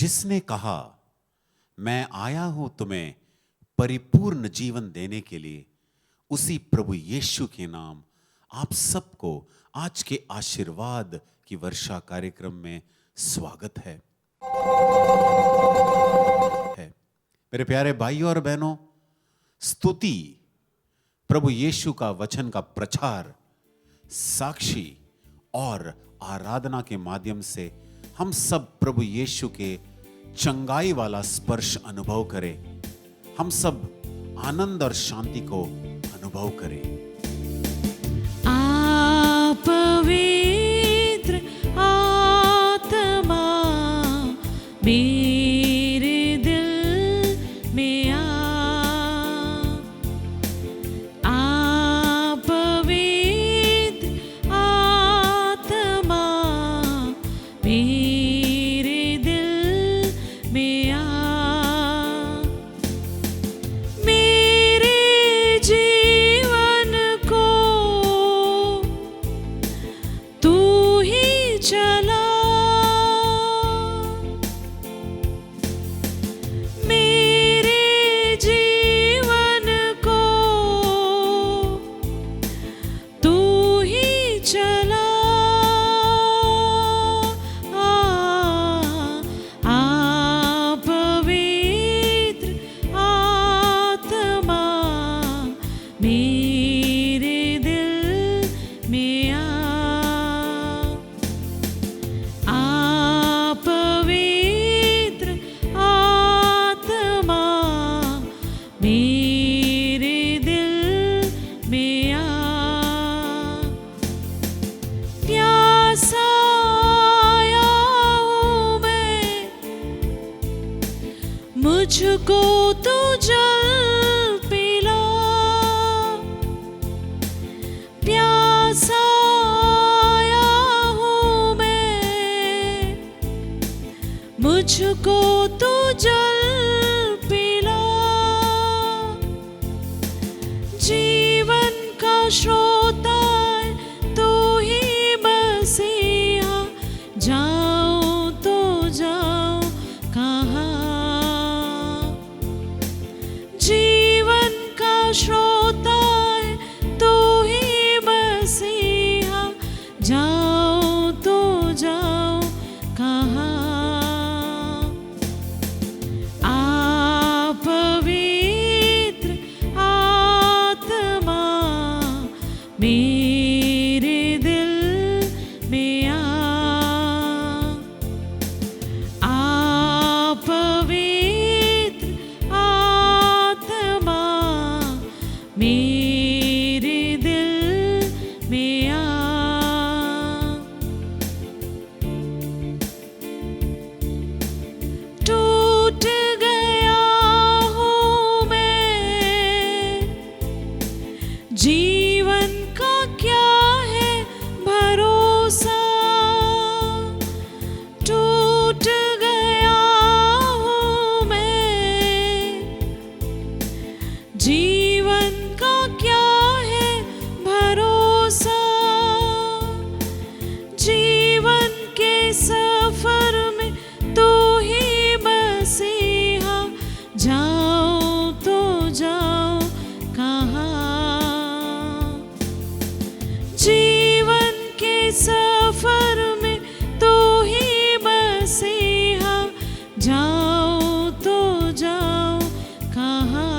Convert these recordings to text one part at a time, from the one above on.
जिसने कहा मैं आया हूं तुम्हें परिपूर्ण जीवन देने के लिए, उसी प्रभु यीशु के नाम आप सबको आज के आशीर्वाद की वर्षा कार्यक्रम में स्वागत है। मेरे प्यारे भाइयों और बहनों, स्तुति, प्रभु यीशु का वचन का प्रचार, साक्षी और आराधना के माध्यम से हम सब प्रभु यीशु के चंगाई वाला स्पर्श अनुभव करें। हम सब आनंद और शांति को अनुभव करें। आप पवित्र आत्मा मेरे दिल में आप पवित्र आत्मा मेरे दिल में मेरे जीवन को तू ही चला, मेरे जीवन को तू ही चला। आप पवित्र आत्मा मेरे दिल में आप पवित्र आत्मा मेरे दिल में प्यासा आया हूँ मैं, मुझको तू जल पिला। प्यासा आया हूँ मैं, मुझको तू जल पिला। जीवन का श्रोता है तू ही मसीहा, जाओ तो जाओ कहाँ। जीवन का श्रोता है तू ही मसीहा, जाओ तो जाओ कहाँ। आप पवित्र आत्मा मेरे दिल में आप पवित्र आत्मा मेरे दिल में टूट गया हूँ मैं, जीवन का क्या है भरोसा। टूट गया हूँ मैं, जीवन का क्या है भरोसा। जीवन के सफर में तू ही मसीहा, जाओ तो जाओ कहाँ। जीवन के सफर में तू ही मसीहा, जाओ तो जाओ कहाँ।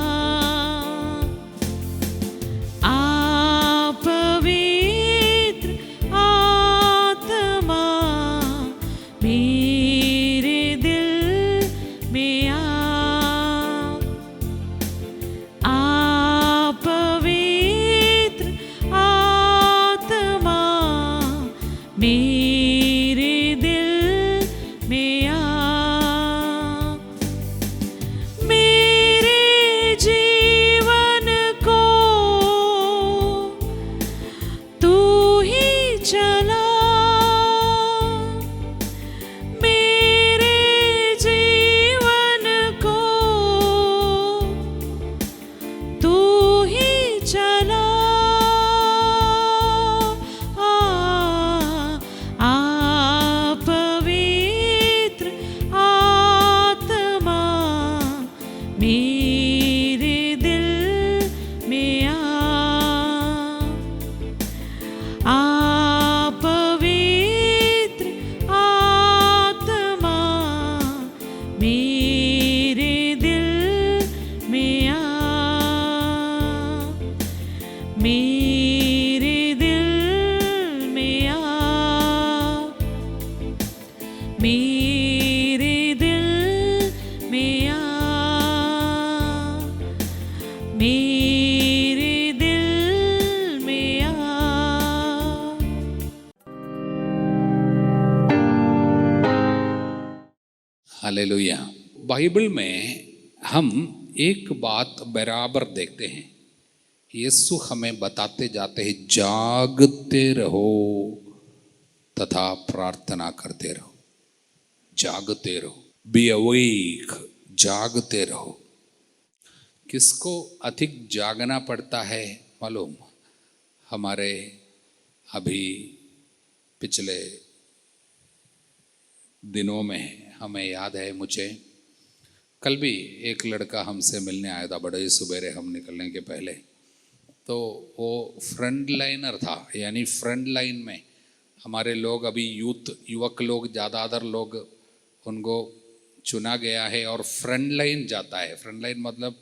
आप पवित्र आत्मा मेरे दिल में आप पवित्र आत्मा मेरे दिल में आ, मेरे दिल में आ, मेरे दिल में आ। हालेलुया। बाइबल में हम एक बात बराबर देखते हैं, यीशु हमें बताते जाते हैं जागते रहो तथा प्रार्थना करते रहो। जागते रहो, बी अवेक, जागते रहो। किसको अधिक जागना पड़ता है मालूम? हमारे अभी पिछले दिनों में हमें याद है, मुझे कल भी एक लड़का हमसे मिलने आया था बड़े सवेरे हम निकलने के पहले। तो वो फ्रंट लाइनर था, यानी फ्रंट लाइन में हमारे लोग अभी युवक लोग ज़्यादातर लोग उनको चुना गया है और फ्रंट लाइन जाता है। फ्रंट लाइन मतलब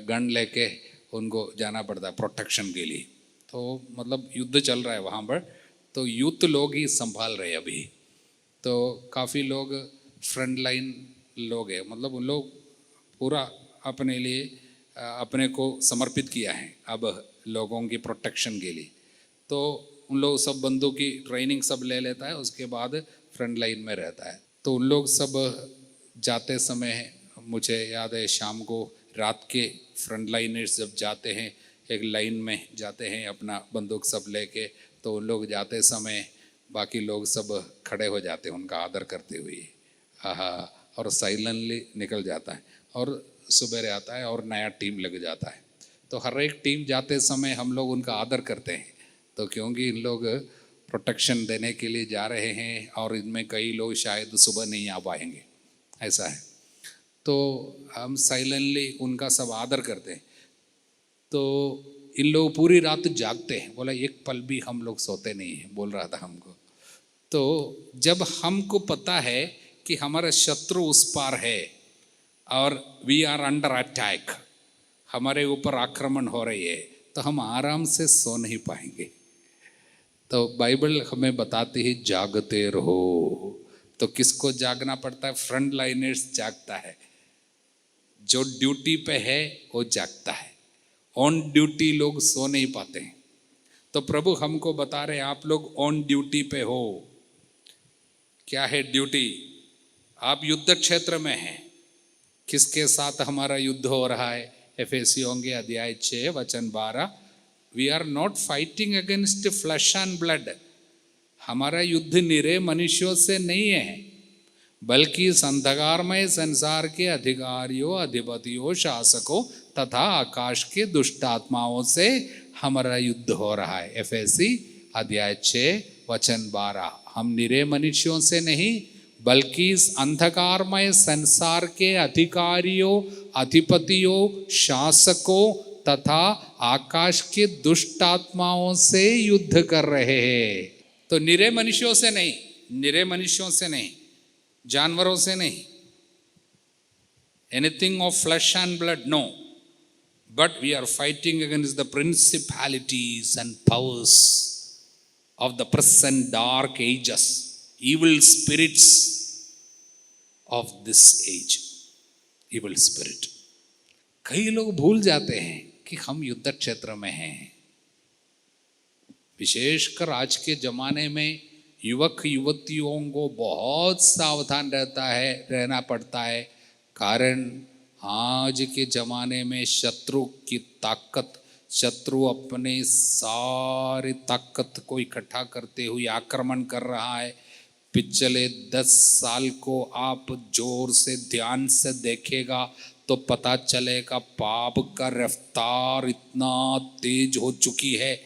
गन लेके उनको जाना पड़ता है प्रोटेक्शन के लिए। तो मतलब युद्ध चल रहा है वहाँ पर, तो यूथ लोग ही संभाल रहे हैं अभी। तो काफ़ी लोग फ्रंट लाइन लोग हैं, मतलब उन लोग पूरा अपने लिए अपने को समर्पित किया है अब लोगों की प्रोटेक्शन के लिए। तो उन लोग सब बंदूक की ट्रेनिंग सब ले लेता है, उसके बाद फ्रंट लाइन में रहता है। तो उन लोग सब जाते समय मुझे याद है शाम को रात के फ्रंट लाइनर्स जब जाते हैं एक लाइन में जाते हैं अपना बंदूक सब लेके, तो उन लोग जाते समय बाकी लोग सब खड़े हो जाते हैं उनका आदर करते हुए, और साइलेंटली निकल जाता है और सुबह आता है और नया टीम लग जाता है। तो हर एक टीम जाते समय हम लोग उनका आदर करते हैं, तो क्योंकि इन लोग प्रोटेक्शन देने के लिए जा रहे हैं और इनमें कई लोग शायद सुबह नहीं आ पाएंगे, ऐसा है। तो हम साइलेंटली उनका सब आदर करते हैं। तो इन लोग पूरी रात जागते हैं, बोला एक पल भी हम लोग सोते नहीं हैं, बोल रहा था हमको। तो जब हमको पता है कि हमारा शत्रु उस पार है और वी आर अंडर अटैक, हमारे ऊपर आक्रमण हो रही है, तो हम आराम से सो नहीं पाएंगे। तो बाइबल हमें बताती है जागते रहो। तो किसको जागना पड़ता है? फ्रंट लाइनर्स जागता है, जो ड्यूटी पे है वो जागता है। ऑन ड्यूटी लोग सो नहीं पाते हैं। तो प्रभु हमको बता रहे आप लोग ऑन ड्यूटी पे हो। क्या है ड्यूटी? आप युद्ध क्षेत्र में हैं। किसके साथ हमारा युद्ध हो रहा है? एफेसियों के अध्याय 6 वचन 12, we are not fighting against flesh and blood. हमारा युद्ध निरे मनुष्यों से नहीं है, बल्कि इस अंधकारमय संसार के अधिकारियों, अधिपतियों, शासकों तथा आकाश के दुष्ट आत्माओं से हमारा युद्ध हो रहा है। एफेसी अध्याय 6 वचन 12। हम निरे मनुष्यों से नहीं, बल्कि इस अंधकारमय संसार के अधिकारियों, अधिपतियों, शासकों तथा आकाश के दुष्ट आत्माओं से युद्ध कर रहे हैं। तो निरे मनुष्यों से नहीं, निरे मनुष्यों से नहीं, जानवरों से नहीं, anything of flesh and blood, no, but we are fighting against the principalities and powers of the present dark ages, evil spirits of this age, evil spirit। कई लोग भूल जाते हैं कि हम युद्ध क्षेत्र में हैं। विशेषकर आज के जमाने में युवक युवतियों को बहुत सावधान रहना पड़ता है। कारण आज के जमाने में शत्रु की ताकत, शत्रु अपने सारी ताकत को इकट्ठा करते हुए आक्रमण कर रहा है। पिछले 10 साल को आप जोर से ध्यान से देखेगा तो पता चलेगा पाप का रफ्तार इतना तेज हो चुकी है।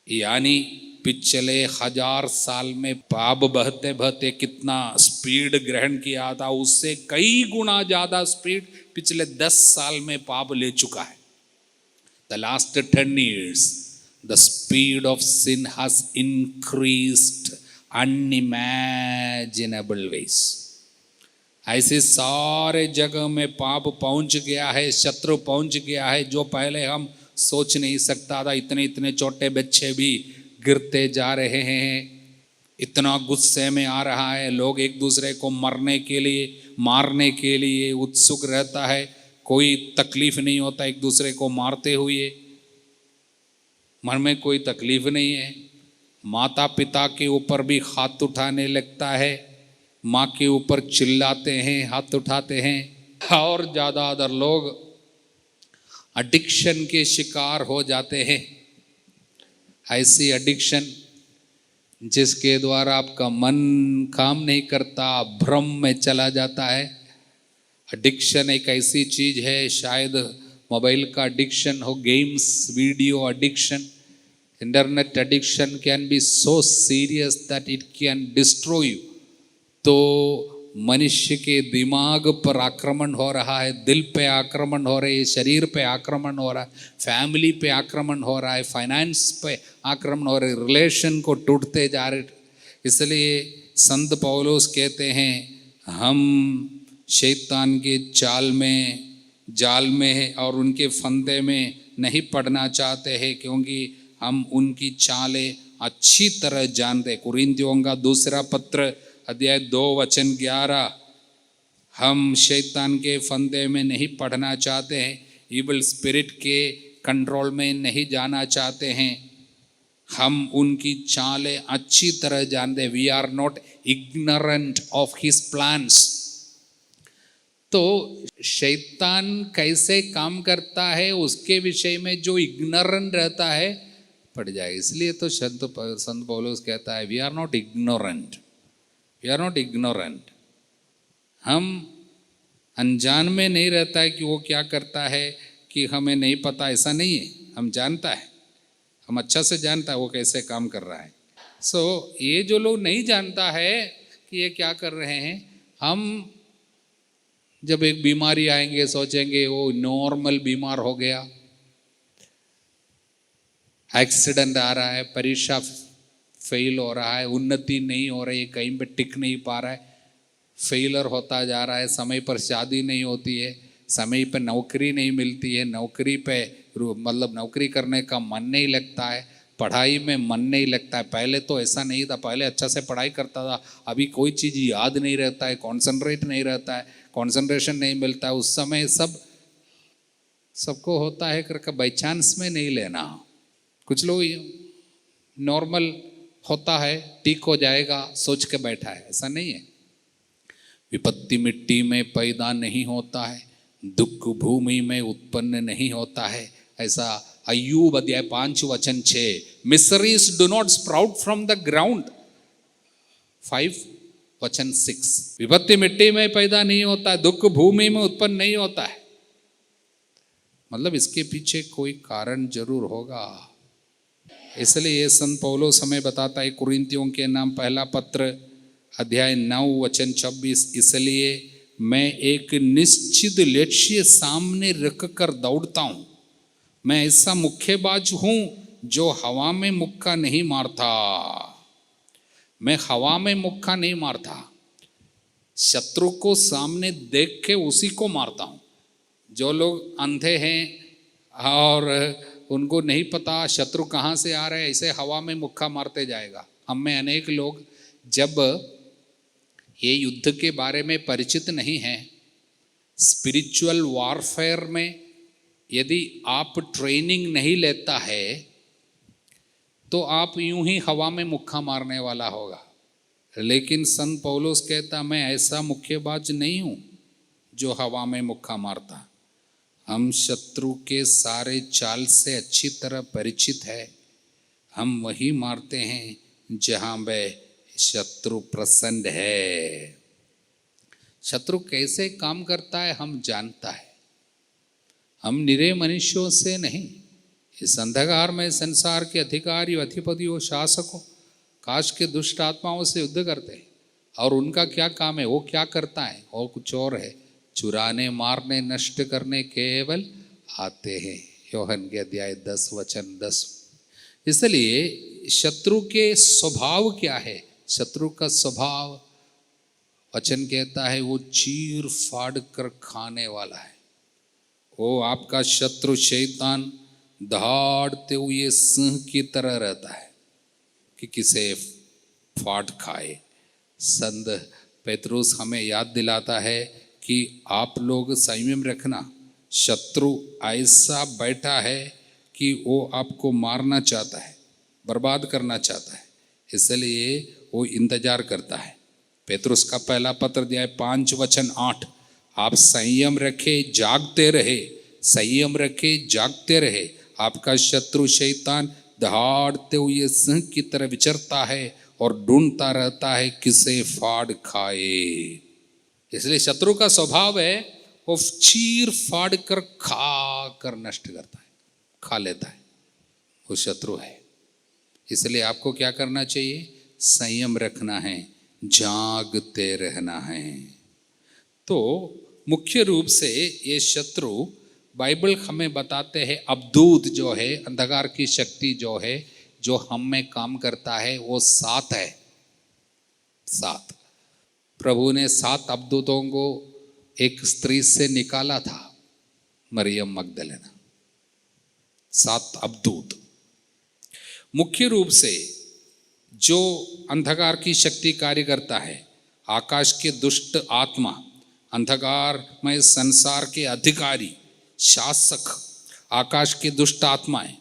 यानी पिछले 1000 साल में पाप बहते बहते कितना स्पीड ग्रहण किया था, उससे कई गुना ज़्यादा स्पीड पिछले 10 साल में पाप ले चुका है। The last 10 years, the speed of sin has increased unimaginable ways। ऐसे सारे जगह में पाप पहुंच गया है, शत्रु पहुंच गया है, जो पहले हम सोच नहीं सकता था। इतने इतने छोटे बच्चे भी गिरते जा रहे हैं, इतना गुस्से में आ रहा है। लोग एक दूसरे को मरने के लिए, मारने के लिए उत्सुक रहता है। कोई तकलीफ नहीं होता एक दूसरे को मारते हुए, मन में कोई तकलीफ नहीं है। माता पिता के ऊपर भी हाथ उठाने लगता है, माँ के ऊपर चिल्लाते हैं, हाथ उठाते हैं। और ज़्यादातर लोग एडिक्शन के शिकार हो जाते हैं। ऐसी एडिक्शन जिसके द्वारा आपका मन काम नहीं करता, भ्रम में चला जाता है। एडिक्शन एक ऐसी चीज है, शायद मोबाइल का एडिक्शन हो, games, video addiction, internet addiction can be so serious that it can destroy you. तो मनुष्य के दिमाग पर आक्रमण हो रहा है, दिल पे आक्रमण हो रही है, शरीर पे आक्रमण हो रहा है, फैमिली पे आक्रमण हो रहा है, फाइनेंस पे आक्रमण हो रहा है, रिलेशन को टूटते जा रहे। इसलिए संत पौलुस कहते हैं हम शैतान के जाल में है और उनके फंदे में नहीं पड़ना चाहते हैं, क्योंकि हम उनकी चालें अच्छी तरह जानते। कुरिन्थियों का दूसरा पत्र अध्याय 2 वचन 11, हम शैतान के फंदे में नहीं पड़ना चाहते हैं, इविल स्पिरिट के कंट्रोल में नहीं जाना चाहते हैं, हम उनकी चालें अच्छी तरह जानते। We are not ignorant of his plans. तो शैतान कैसे काम करता है उसके विषय में जो इग्नोरेंट रहता है पड़ जाए। इसलिए तो संत पौलुस कहता है we are not ignorant, we are not ignorant. हम अनजान में नहीं रहता है कि वो क्या करता है कि हमें नहीं पता, ऐसा नहीं है। हम जानता है, हम अच्छा से जानता है वो कैसे काम कर रहा है। सो ये जो लोग नहीं जानता है कि ये क्या कर रहे हैं, हम जब एक बीमारी आएंगे सोचेंगे वो नॉर्मल बीमार हो गया, एक्सीडेंट आ रहा है, परीक्षा फेल हो रहा है, उन्नति नहीं हो रही, कहीं पे टिक नहीं पा रहा है, फेलर होता जा रहा है, समय पर शादी नहीं होती है, समय पर नौकरी नहीं मिलती है, नौकरी पे मतलब नौकरी करने का मन नहीं लगता है, पढ़ाई में मन नहीं लगता है। पहले तो ऐसा नहीं था, पहले अच्छा से पढ़ाई करता था, अभी कोई चीज़ याद नहीं रहता है, कॉन्सेंट्रेट नहीं रहता है, कॉन्सेंट्रेशन नहीं मिलता है। उस समय सबको होता है करके बाई चांस में नहीं लेना। कुछ लोग नॉर्मल होता है, ठीक हो जाएगा सोच के बैठा है, ऐसा नहीं है। विपत्ति मिट्टी में पैदा नहीं होता है, दुख भूमि में उत्पन्न नहीं होता है। ऐसा अय्यूब अध्याय 5 वचन 6, miseries do not sprout from the ground 5 वचन 6। विपत्ति मिट्टी में पैदा नहीं होता है, दुख भूमि में उत्पन्न नहीं होता है, मतलब इसके पीछे कोई कारण जरूर होगा। इसलिए संत पौलुस हमें बताता है कुरिन्थियों के नाम पहला पत्र अध्याय 9 वचन 26, इसलिए मैं एक निश्चित लक्ष्य सामने रख कर दौड़ता हूं, मैं ऐसा मुक्केबाज हूं जो हवा में मुक्का नहीं मारता। मैं हवा में मुक्का नहीं मारता, शत्रु को सामने देख के उसी को मारता हूं। जो लोग अंधे हैं और उनको नहीं पता शत्रु कहाँ से आ रहे हैं, ऐसे हवा में मुक्का मारते जाएगा। हम में अनेक लोग जब ये युद्ध के बारे में परिचित नहीं हैं, स्पिरिचुअल वॉरफेयर में यदि आप ट्रेनिंग नहीं लेता है तो आप यूं ही हवा में मुक्का मारने वाला होगा। लेकिन संत पौलुस कहता मैं ऐसा मुक्केबाज नहीं हूं जो हवा में मुक्का मारता। हम शत्रु के सारे चाल से अच्छी तरह परिचित है, हम वही मारते हैं जहां वह शत्रु प्रसन्न है। शत्रु कैसे काम करता है हम जानता है, हम निरे मनुष्यों से नहीं, इस अंधकार में संसार के अधिकारियों, अधिपतियों, शासकों, काश के दुष्ट आत्माओं से युद्ध करते हैं। और उनका क्या काम है, वो क्या करता है, और कुछ और है, चुराने, मारने, नष्ट करने केवल आते हैं। योहन के अध्याय 10 वचन 10। इसलिए शत्रु के स्वभाव क्या है, शत्रु का स्वभाव वचन कहता है वो चीर फाड़ कर खाने वाला है। वो आपका शत्रु शैतान दहाड़ते हुए सिंह की तरह रहता है कि किसे फाड़ खाए। संत पेतरुस हमें याद दिलाता है कि आप लोग संयम रखना, शत्रु ऐसा बैठा है कि वो आपको मारना चाहता है, बर्बाद करना चाहता है, इसलिए वो इंतजार करता है। पेतरुस का पहला पत्र अध्याय 5:8, आप संयम रखे जागते रहे, संयम रखे जागते रहे, आपका शत्रु शैतान दहाड़ते हुए सिंह की तरह विचरता है और ढूंढता रहता है किसे फाड़ खाए। इसलिए शत्रु का स्वभाव है वो चीर फाड़ कर खा कर नष्ट करता है, खा लेता है, वो शत्रु है। इसलिए आपको क्या करना चाहिए? संयम रखना है, जागते रहना है। तो मुख्य रूप से ये शत्रु बाइबल हमें बताते हैं, अबदूत जो है, अंधकार की शक्ति जो है, जो हम में काम करता है, वो 7 है। 7 प्रभु ने 7 अबदूतों को एक स्त्री से निकाला था, मरियम मगदलेना। 7 अबदूत मुख्य रूप से जो अंधकार की शक्ति कार्य करता है, आकाश के दुष्ट आत्मा, अंधकारमय संसार के अधिकारी, शासक, आकाश के दुष्ट आत्माएं,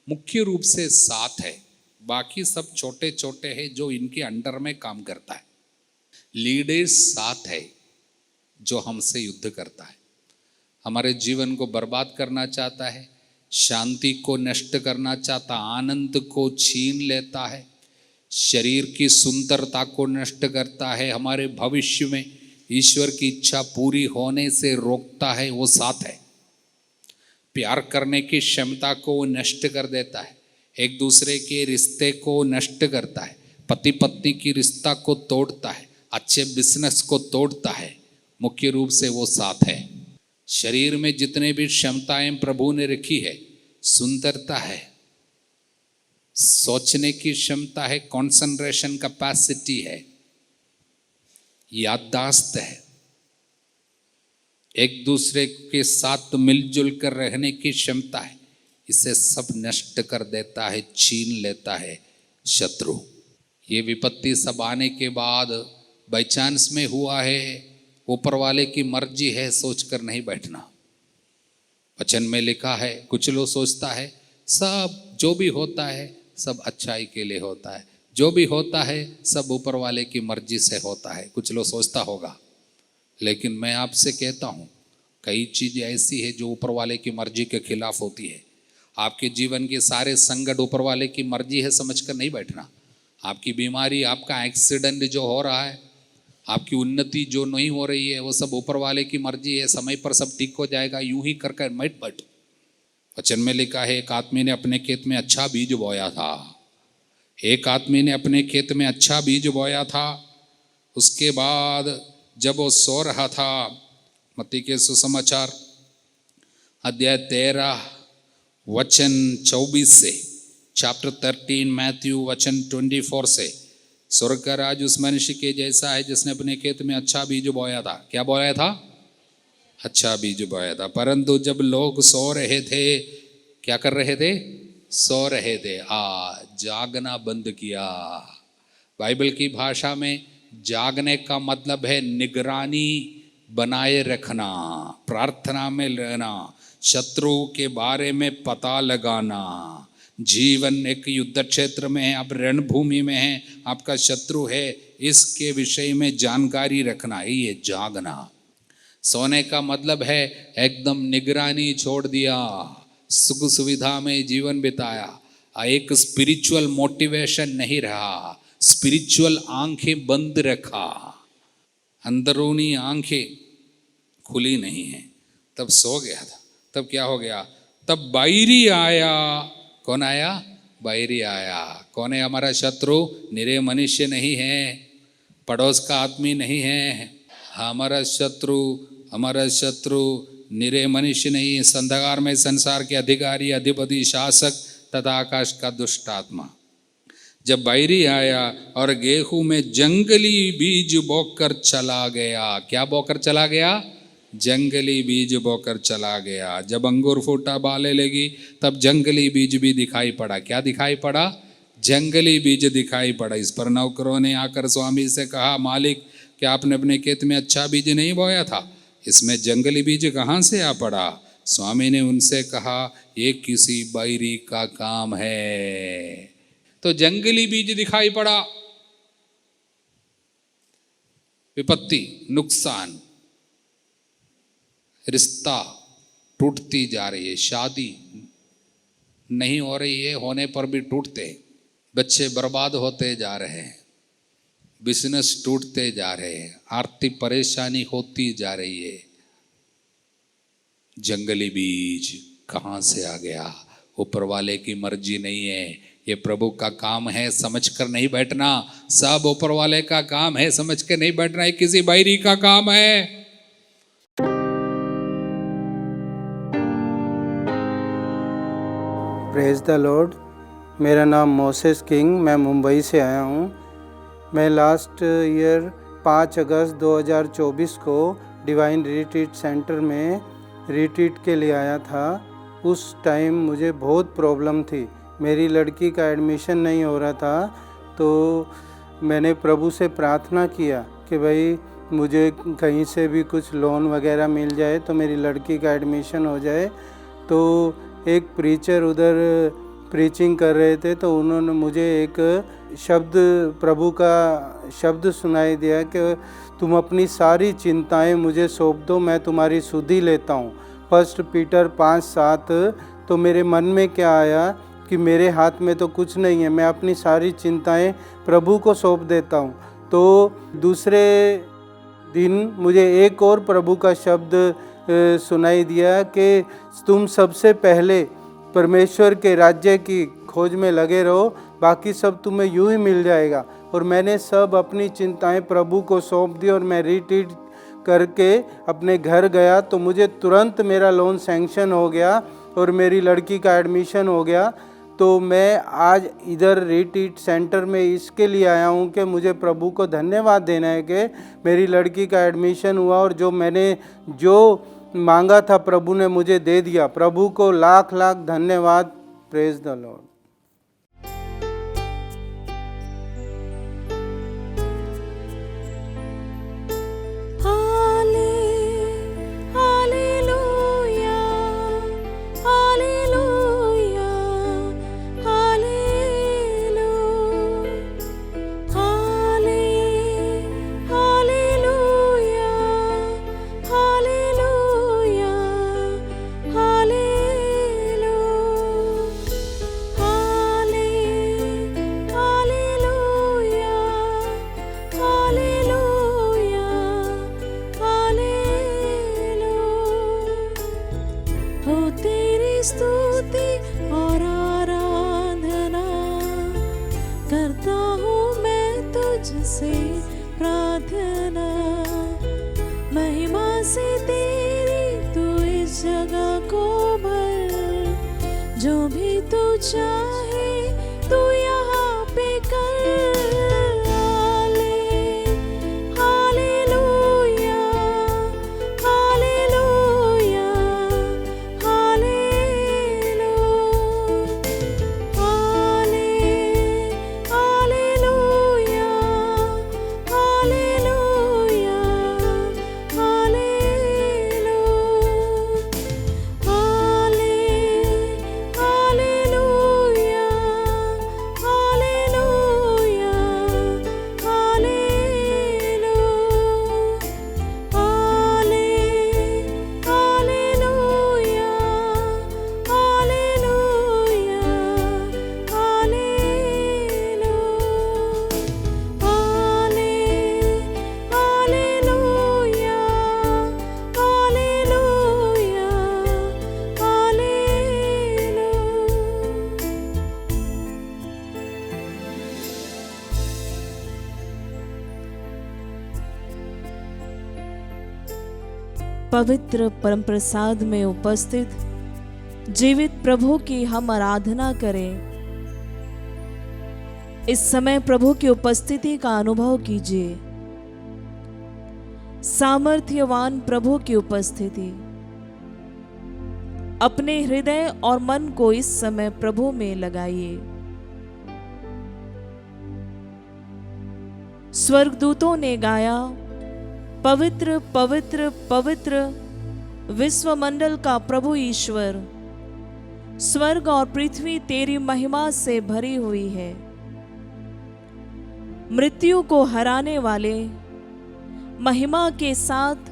मुख्य रूप से 7 है। बाकी सब छोटे छोटे हैं जो इनके अंडर में काम करता है। लीडर्स 7 है जो हमसे युद्ध करता है, हमारे जीवन को बर्बाद करना चाहता है, शांति को नष्ट करना चाहता, आनंद को छीन लेता है, शरीर की सुंदरता को नष्ट करता है, हमारे भविष्य में ईश्वर की इच्छा पूरी होने से रोकता है, वो 7 है। प्यार करने की क्षमता को वो नष्ट कर देता है, एक दूसरे के रिश्ते को नष्ट करता है, पति पत्नी की रिश्ता को तोड़ता है, अच्छे बिजनेस को तोड़ता है। मुख्य रूप से वो 7 है। शरीर में जितने भी क्षमताएं प्रभु ने रखी है, सुंदरता है, सोचने की क्षमता है, कंसंट्रेशन कैपेसिटी है, याददाश्त है, एक दूसरे के साथ मिलजुल कर रहने की क्षमता है, इसे सब नष्ट कर देता है, छीन लेता है शत्रु। ये विपत्ति सब आने के बाद बाई चांस में हुआ है, ऊपर वाले की मर्जी है, सोचकर नहीं बैठना। वचन में लिखा है, कुछ लोग सोचता है सब जो भी होता है सब अच्छाई के लिए होता है, जो भी होता है सब ऊपर वाले की मर्जी से होता है, कुछ लोग सोचता होगा। लेकिन मैं आपसे कहता हूँ, कई चीज़ें ऐसी है जो ऊपर वाले की मर्जी के खिलाफ होती है। आपके जीवन के सारे संकट ऊपर वाले की मर्जी है समझकर नहीं बैठना। आपकी बीमारी, आपका एक्सीडेंट जो हो रहा है, आपकी उन्नति जो नहीं हो रही है, वो सब ऊपर वाले की मर्जी है, समय पर सब ठीक हो जाएगा, यूं ही कर कर मत बैठ। वचन में लिखा है, एक आदमी ने अपने खेत में अच्छा बीज बोया था, एक आदमी ने अपने खेत में अच्छा बीज बोया था। उसके बाद जब वो सो रहा था, मत्ती के सुसमाचार अध्याय 13 वचन 24 से, चैप्टर 13 मैथ्यू वचन 24 से, स्वर्ग का राज उस मनुष्य के जैसा है जिसने अपने खेत में अच्छा बीज बोया था। क्या बोया था? अच्छा बीज बोया था। परंतु जब लोग सो रहे थे, क्या कर रहे थे? सो रहे थे, जागना बंद किया। बाइबल की भाषा में जागने का मतलब है निगरानी बनाए रखना, प्रार्थना में रहना, शत्रु के बारे में पता लगाना। जीवन एक युद्ध क्षेत्र में है, आप रणभूमि में हैं, आपका शत्रु है, इसके विषय में जानकारी रखना, ये जागना। सोने का मतलब है एकदम निगरानी छोड़ दिया, सुख सुविधा में जीवन बिताया, एक स्पिरिचुअल मोटिवेशन नहीं रहा, स्पिरिचुअल आंखें बंद रखा, अंदरूनी आंखें खुली नहीं है, तब सो गया था। तब क्या हो गया? तब बायरी आया। कौन आया? बायरी आया। कौन है हमारा शत्रु? निरे मनुष्य नहीं है, पड़ोस का आदमी नहीं है, हमारा शत्रु निरे मनुष्य नहीं है, अंधकार में संसार के अधिकारी, अधिपति, शासक तथा आकाश का दुष्ट आत्मा। जब बायरी आया और गेहूं में जंगली बीज बोकर चला गया। क्या बोकर चला गया? जंगली बीज बोकर चला गया। जब अंगूर फूटा बाले लगी तब जंगली बीज भी दिखाई पड़ा। क्या दिखाई पड़ा? जंगली बीज दिखाई पड़ा। इस पर नौकरों ने आकर स्वामी से कहा, मालिक क्या आपने अपने खेत में अच्छा बीज नहीं बोया था? इसमें जंगली बीज कहाँ से आ पड़ा? स्वामी ने उनसे कहा, ये किसी बैरी का काम है। तो जंगली बीज दिखाई पड़ा। विपत्ति, नुकसान, रिश्ता टूटती जा रही है, शादी नहीं हो रही है, होने पर भी टूटते, बच्चे बर्बाद होते जा रहे हैं, बिजनेस टूटते जा रहे हैं, आर्थिक परेशानी होती जा रही है। जंगली बीज कहाँ से आ गया? ऊपर वाले की मर्जी नहीं है, ये प्रभु का काम है, समझ कर नहीं बैठना। सब ऊपर वाले का काम है, समझ के नहीं बैठना, ये किसी बैरी का काम है। Praise the Lord. मेरा नाम मोसेस किंग, मैं मुंबई से आया हूँ। मैं लास्ट ईयर 5 अगस्त 2024 को डिवाइन रिट्रीट सेंटर में रिट्रीट के लिए आया था। उस टाइम मुझे बहुत प्रॉब्लम थी, मेरी लड़की का एडमिशन नहीं हो रहा था। तो मैंने प्रभु से प्रार्थना किया कि भाई मुझे कहीं से भी कुछ लोन वगैरह मिल जाए तो मेरी लड़की का एडमिशन हो जाए। तो एक प्रीचर उधर प्रीचिंग कर रहे थे, तो उन्होंने मुझे एक शब्द, प्रभु का शब्द सुनाई दिया कि तुम अपनी सारी चिंताएं मुझे सौंप दो, मैं तुम्हारी सुधि लेता हूँ। 1 पीटर 5:7। तो मेरे मन में क्या आया कि मेरे हाथ में तो कुछ नहीं है, मैं अपनी सारी चिंताएं प्रभु को सौंप देता हूँ। तो दूसरे दिन मुझे एक और प्रभु का शब्द सुनाई दिया कि तुम सबसे पहले परमेश्वर के राज्य की खोज में लगे रहो, बाकी सब तुम्हें यूं ही मिल जाएगा। और मैंने सब अपनी चिंताएं प्रभु को सौंप दी और मैं रिट्रीट करके अपने घर गया। तो मुझे तुरंत मेरा लोन सैंक्शन हो गया और मेरी लड़की का एडमिशन हो गया। तो मैं आज इधर रिट्रीट सेंटर में इसके लिए आया हूँ कि मुझे प्रभु को धन्यवाद देना है कि मेरी लड़की का एडमिशन हुआ और जो मैंने जो मांगा था प्रभु ने मुझे दे दिया। प्रभु को लाख लाख धन्यवाद। Praise the Lord. जो भी तू चाहे तू यहाँ पे कर। Hallelujah, hallelujah, hallelujah, hallelujah, hallelujah, पवित्र परम प्रसाद में उपस्थित जीवित प्रभु की हम आराधना करें। इस समय प्रभु की उपस्थिति का अनुभव कीजिए। सामर्थ्यवान प्रभु की उपस्थिति। अपने हृदय और मन को इस समय प्रभु में लगाइए। स्वर्गदूतों ने गाया, पवित्र पवित्र पवित्र विश्वमंडल का प्रभु ईश्वर, स्वर्ग और पृथ्वी तेरी महिमा से भरी हुई है। मृत्यु को हराने वाले, महिमा के साथ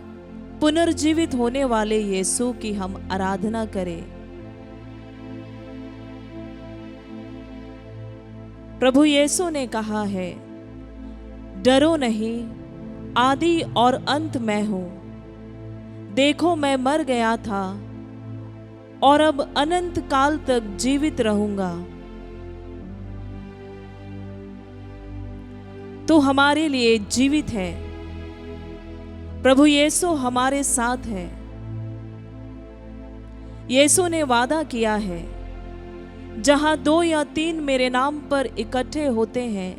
पुनर्जीवित होने वाले यीशु की हम आराधना करें। प्रभु यीशु ने कहा है, डरो नहीं, आदि और अंत मैं हूं। देखो मैं मर गया था और अब अनंत काल तक जीवित रहूंगा। तो हमारे लिए जीवित है। प्रभु यीशु हमारे साथ है। यीशु ने वादा किया है, जहां 2 या 3 मेरे नाम पर इकट्ठे होते हैं,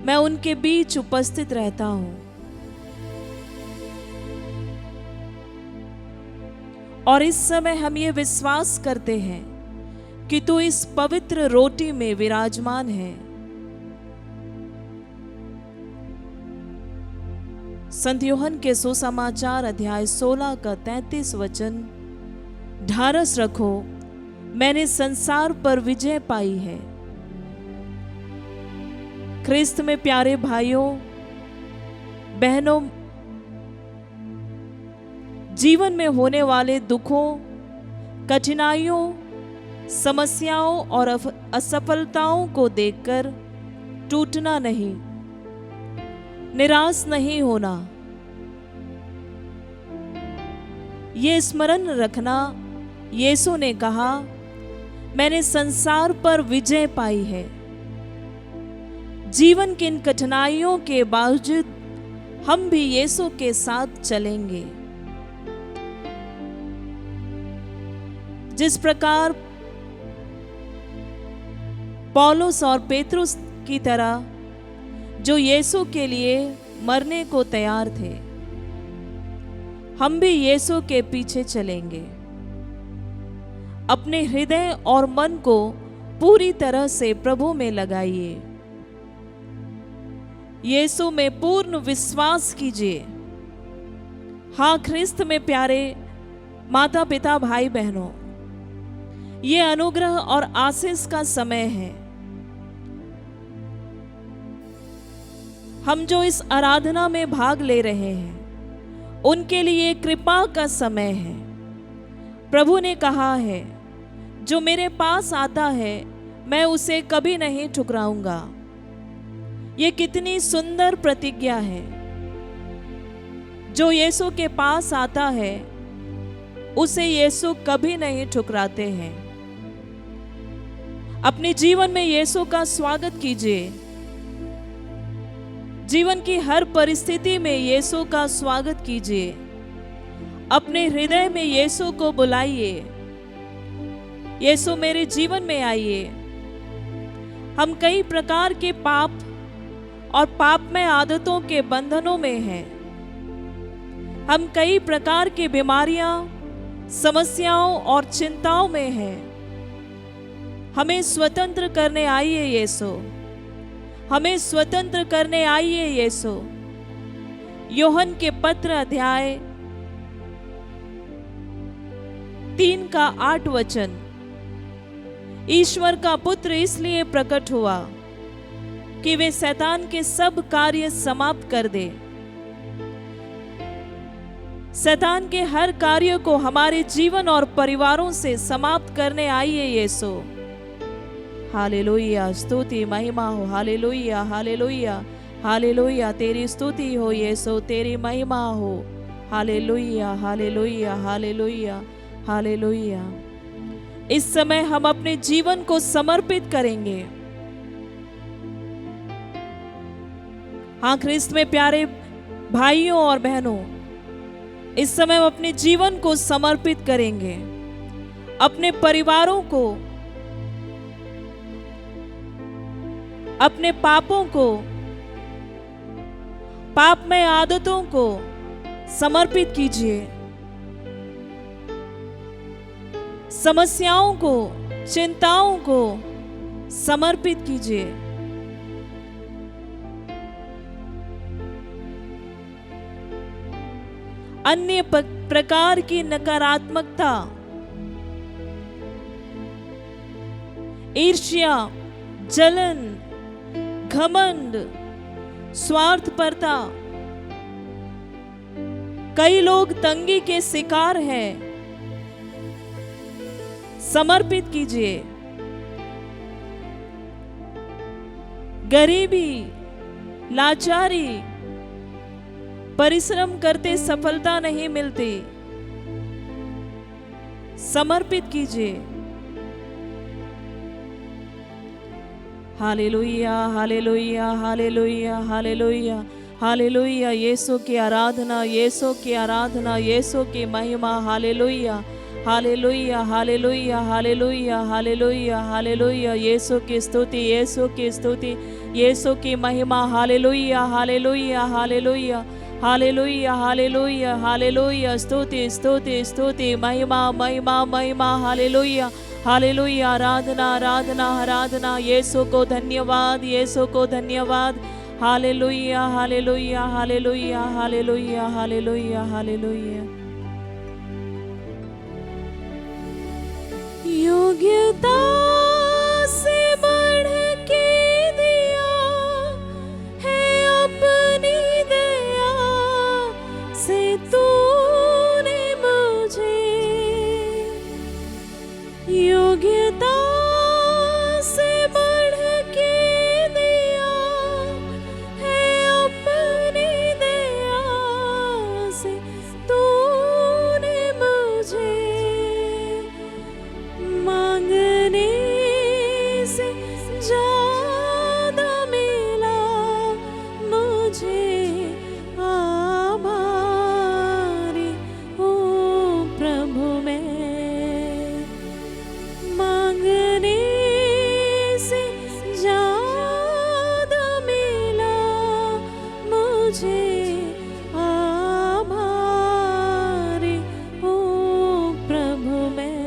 मैं उनके बीच उपस्थित रहता हूं। और इस समय हम ये विश्वास करते हैं कि तू इस पवित्र रोटी में विराजमान है। संत यूहन्ना के सुसमाचार अध्याय 16 का 33 वचन, ढारस रखो, मैंने संसार पर विजय पाई है। ख्रिस्त में प्यारे भाइयों बहनों, जीवन में होने वाले दुखों, कठिनाइयों, समस्याओं और असफलताओं को देखकर टूटना नहीं, निराश नहीं होना। ये स्मरण रखना, यीशु ने कहा, मैंने संसार पर विजय पाई है। जीवन की इन कठिनाइयों के बावजूद हम भी यीशु के साथ चलेंगे। जिस प्रकार पौलुस और पेतरुस की तरह जो यीशु के लिए मरने को तैयार थे, हम भी यीशु के पीछे चलेंगे। अपने हृदय और मन को पूरी तरह से प्रभु में लगाइए। यीशु में पूर्ण विश्वास कीजिए। हाँ, ख्रिस्त में प्यारे माता पिता भाई बहनों, ये अनुग्रह और आशीष का समय है। हम जो इस आराधना में भाग ले रहे हैं, उनके लिए कृपा का समय है। प्रभु ने कहा है, जो मेरे पास आता है मैं उसे कभी नहीं ठुकराऊंगा। ये कितनी सुंदर प्रतिज्ञा है। जो यीशु के पास आता है उसे यीशु कभी नहीं ठुकराते हैं। अपने जीवन में यीशु का स्वागत कीजिए। जीवन की हर परिस्थिति में यीशु का स्वागत कीजिए। अपने हृदय में यीशु को बुलाइए। यीशु मेरे जीवन में आइए। हम कई प्रकार के पाप और पापमय आदतों के बंधनों में हैं। हम कई प्रकार की बीमारियां, समस्याओं और चिंताओं में हैं। हमें स्वतंत्र करने आइए यीशु। हमें स्वतंत्र करने आइए यीशु। यूहन्ना के पत्र अध्याय 3 का 8 वचन, ईश्वर का पुत्र इसलिए प्रकट हुआ कि वे शैतान के सब कार्य समाप्त कर दे। शैतान के हर कार्य को हमारे जीवन और परिवारों से समाप्त करने आइए यीशु। हालेलुया, स्तुति महिमा हो। हालेलुया, हालेलुया, हालेलुया, तेरी स्तुति हो यीशु, तेरी महिमा हो। Hallelujah, hallelujah, hallelujah, hallelujah. इस समय हम अपने जीवन को समर्पित करेंगे। हाँ, ख्रिस्त में प्यारे भाइयों और बहनों, इस समय हम अपने जीवन को समर्पित करेंगे। अपने परिवारों को, अपने पापों को पापमय आदतों को समर्पित कीजिए। समस्याओं को, चिंताओं को समर्पित कीजिए। अन्य प्रकार की नकारात्मकता, ईर्ष्या, जलन, घमंड, स्वार्थपरता, कई लोग तंगी के शिकार हैं, समर्पित कीजिए। गरीबी, लाचारी, परिश्रम करते सफलता नहीं मिलती, समर्पित कीजिए। Hallelujah, hallelujah, hallelujah, hallelujah, hallelujah. यीशु की आराधना, यीशु की आराधना, यीशु की महिमा। Hallelujah, hallelujah, hallelujah, hallelujah, hallelujah, hallelujah. यीशु की स्तुति, यीशु की स्तुति, यीशु की महिमा। Hallelujah, hallelujah, hallelujah, hallelujah, hallelujah, hallelujah. स्तुति, स्तुति, स्तुति, महिमा, महिमा, महिमा। Hallelujah, hallelujah. आराधना, आराधना, आराधना। यीशु को धन्यवाद, यीशु को धन्यवाद। Hallelujah, hallelujah, hallelujah, hallelujah, hallelujah, hallelujah. योग्यता से बढ़ के दिया है अपनी दया से तूने मुझे। योग्यता से बढ़ के दिया है अपनी दया से तूने मुझे। मांगने से ज्यादा मिला मुझे, आभारी हूँ प्रभु मैं। मांगने से ज्यादा मिला मुझे, आभारी हूँ प्रभु मैं।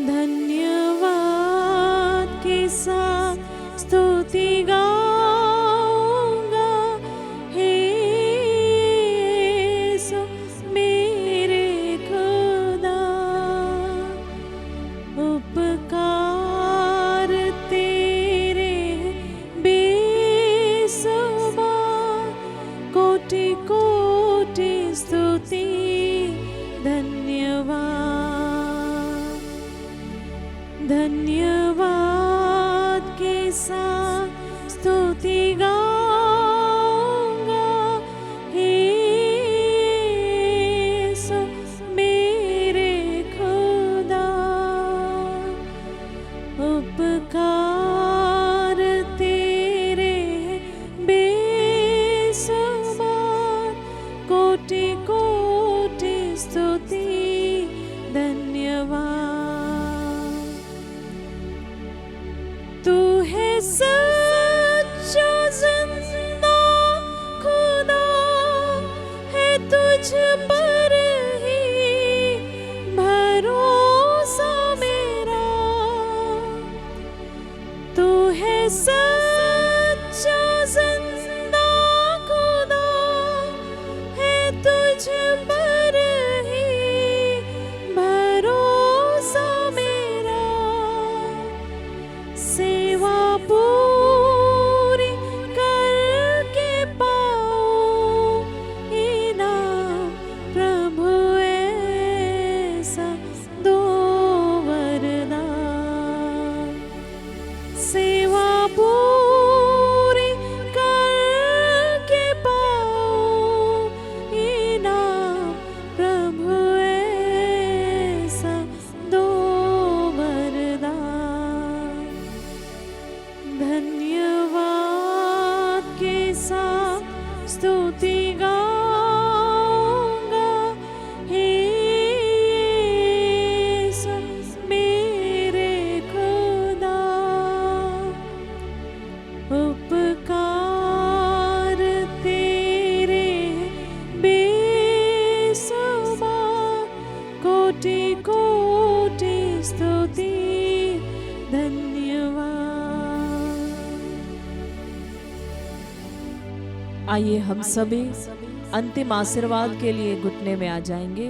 धन्यवाद के साथ स्तुति गाऊंगा, हे यीशु मेरे खुदा। उपकार तेरे बेसुमार, कोटि कोटि स्तुति धन्यवाद। धन्यवाद के साथ स्तुति गाऊंगा, हे यीशु मेरे खुदा। उपकार तेरे बेसुमार, कोटि कोटि स्तुति धन्यवाद। तू है सच्चा जिंदा खुदा, है तुझ पर ही भरोसा मेरा। तू है सच्चा जिंदा खुदा, है तुझ पर ही भरोसा मेरा। सेवा पूरी करके पाऊं इनाम, प्रभु ऐसा दो वरदान। सेवा पूरी आइए हम सभी अंतिम आशीर्वाद के लिए घुटने में आ जाएंगे।